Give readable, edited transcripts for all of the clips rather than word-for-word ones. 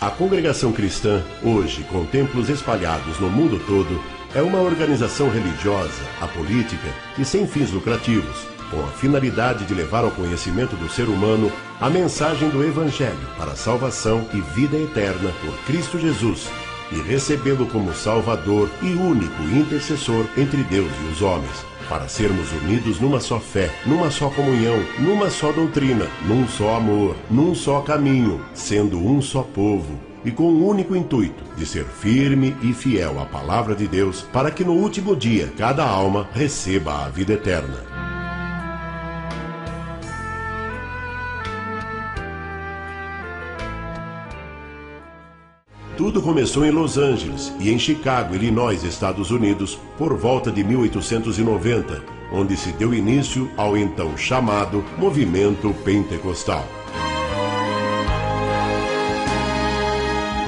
A Congregação Cristã, hoje com templos espalhados no mundo todo, é uma organização religiosa, apolítica e sem fins lucrativos, com a finalidade de levar ao conhecimento do ser humano a mensagem do Evangelho para a salvação e vida eterna por Cristo Jesus, e recebê-lo como Salvador e único intercessor entre Deus e os homens, para sermos unidos numa só fé, numa só comunhão, numa só doutrina, num só amor, num só caminho, sendo um só povo, e com o único intuito de ser firme e fiel à palavra de Deus, para que no último dia cada alma receba a vida eterna. Tudo começou em Los Angeles e em Chicago, Illinois, Estados Unidos, por volta de 1890, onde se deu início ao então chamado Movimento Pentecostal.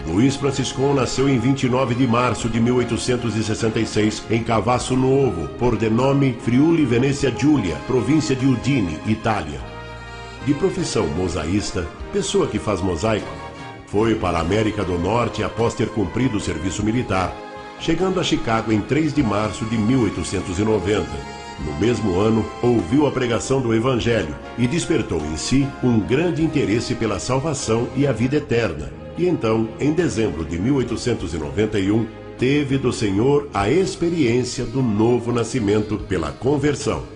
Luiz Franciscon nasceu em 29 de março de 1866, em Cavasso Novo, por denome Friuli Venezia Giulia, província de Udine, Itália. De profissão mosaísta, pessoa que faz mosaico, foi para a América do Norte após ter cumprido o serviço militar, chegando a Chicago em 3 de março de 1890. No mesmo ano, ouviu a pregação do Evangelho e despertou em si um grande interesse pela salvação e a vida eterna. E então, em dezembro de 1891, teve do Senhor a experiência do novo nascimento pela conversão.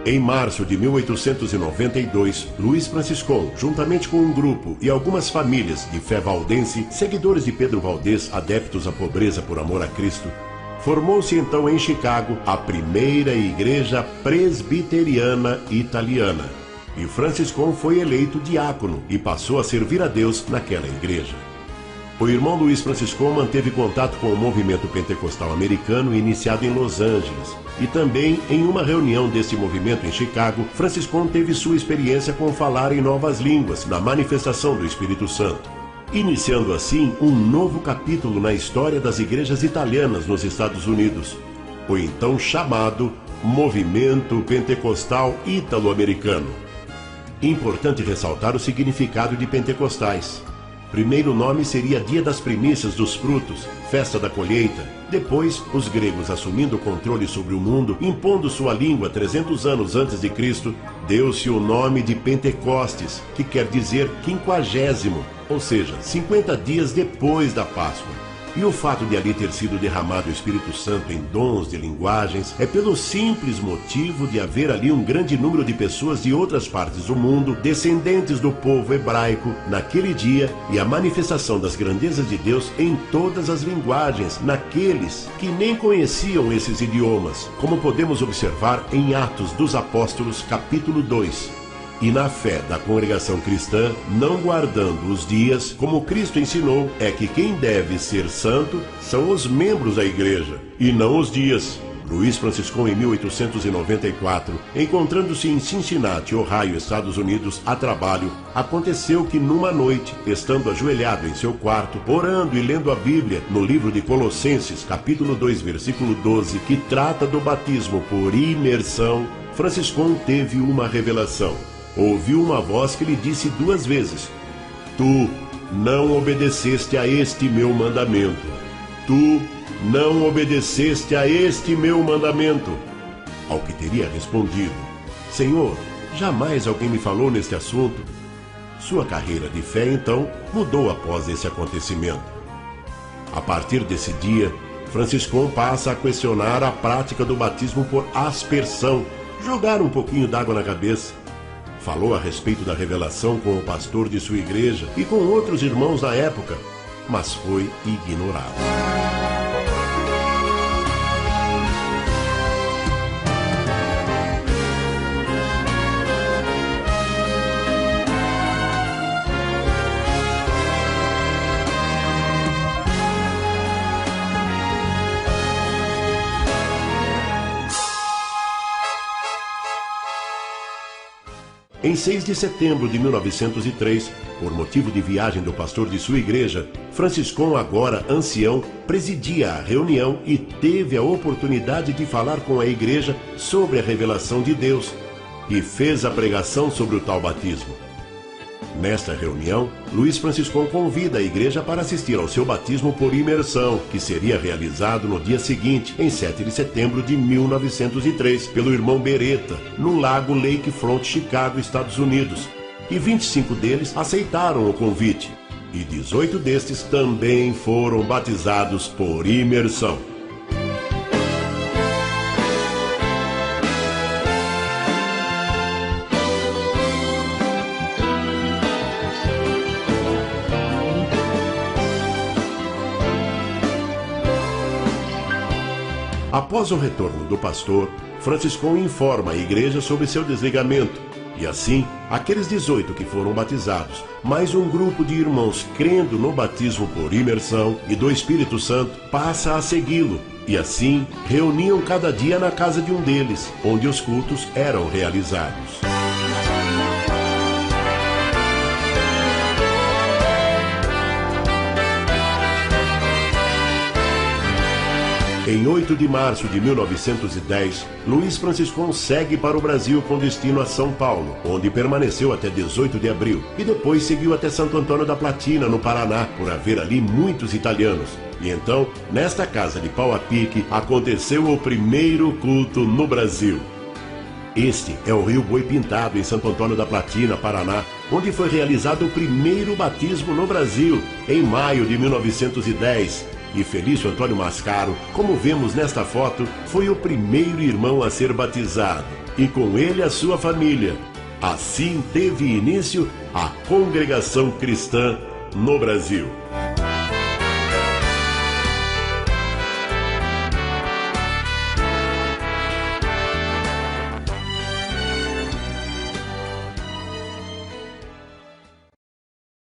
Em março de 1892, Luiz Franciscon, juntamente com um grupo e algumas famílias de fé valdense, seguidores de Pedro Valdez, adeptos à pobreza por amor a Cristo, formou-se então em Chicago a primeira igreja presbiteriana italiana. E Franciscon foi eleito diácono e passou a servir a Deus naquela igreja. O irmão Luiz Franciscon manteve contato com o movimento pentecostal americano iniciado em Los Angeles. E também, em uma reunião desse movimento em Chicago, Franciscon teve sua experiência com falar em novas línguas, na manifestação do Espírito Santo, iniciando assim um novo capítulo na história das igrejas italianas nos Estados Unidos, o então chamado Movimento Pentecostal Ítalo-Americano. Importante ressaltar o significado de pentecostais. Primeiro nome seria Dia das Primícias dos Frutos, Festa da Colheita. Depois, os gregos assumindo o controle sobre o mundo, impondo sua língua 300 anos antes de Cristo, deu-se o nome de Pentecostes, que quer dizer 50º, ou seja, 50 dias depois da Páscoa. E o fato de ali ter sido derramado o Espírito Santo em dons de linguagens é pelo simples motivo de haver ali um grande número de pessoas de outras partes do mundo, descendentes do povo hebraico, naquele dia, e a manifestação das grandezas de Deus em todas as linguagens, naqueles que nem conheciam esses idiomas, como podemos observar em Atos dos Apóstolos, capítulo 2. E na fé da congregação cristã, não guardando os dias, como Cristo ensinou, é que quem deve ser santo são os membros da igreja, e não os dias. Luiz Franciscon, em 1894, encontrando-se em Cincinnati, Ohio, Estados Unidos, a trabalho, aconteceu que numa noite, estando ajoelhado em seu quarto, orando e lendo a Bíblia, no livro de Colossenses, capítulo 2, versículo 12, que trata do batismo por imersão, Franciscon teve uma revelação. Ouviu uma voz que lhe disse 2 vezes: Tu não obedeceste a este meu mandamento. Tu não obedeceste a este meu mandamento. Ao que teria respondido: Senhor, jamais alguém me falou neste assunto. Sua carreira de fé, então, mudou após esse acontecimento. A partir desse dia, Franciscon passa a questionar a prática do batismo por aspersão, jogar um pouquinho d'água na cabeça. Falou a respeito da revelação com o pastor de sua igreja e com outros irmãos da época, mas foi ignorado. Em 6 de setembro de 1903, por motivo de viagem do pastor de sua igreja, Franciscon, agora ancião, presidia a reunião e teve a oportunidade de falar com a igreja sobre a revelação de Deus. e fez a pregação sobre o tal batismo. Nesta reunião, Luiz Franciscão convida a igreja para assistir ao seu batismo por imersão, que seria realizado no dia seguinte, em 7 de setembro de 1903, pelo irmão Beretta, no lago Lakefront, Chicago, Estados Unidos. E 25 deles aceitaram o convite, e 18 destes também foram batizados por imersão. Após o retorno do pastor, Franciscão informa a igreja sobre seu desligamento. E assim, aqueles 18 que foram batizados, mais um grupo de irmãos crendo no batismo por imersão e do Espírito Santo, passa a segui-lo. E assim, reuniam cada dia na casa de um deles, onde os cultos eram realizados. Em 8 de março de 1910, Luiz Franciscão segue para o Brasil com destino a São Paulo, onde permaneceu até 18 de abril, e depois seguiu até Santo Antônio da Platina, no Paraná, por haver ali muitos italianos. E então, nesta casa de pau a pique, aconteceu o primeiro culto no Brasil. Este é o Rio Boi Pintado, em Santo Antônio da Platina, Paraná, onde foi realizado o primeiro batismo no Brasil, em maio de 1910. E Felício Antônio Mascaro, como vemos nesta foto, foi o primeiro irmão a ser batizado, e com ele a sua família. Assim teve início a congregação cristã no Brasil.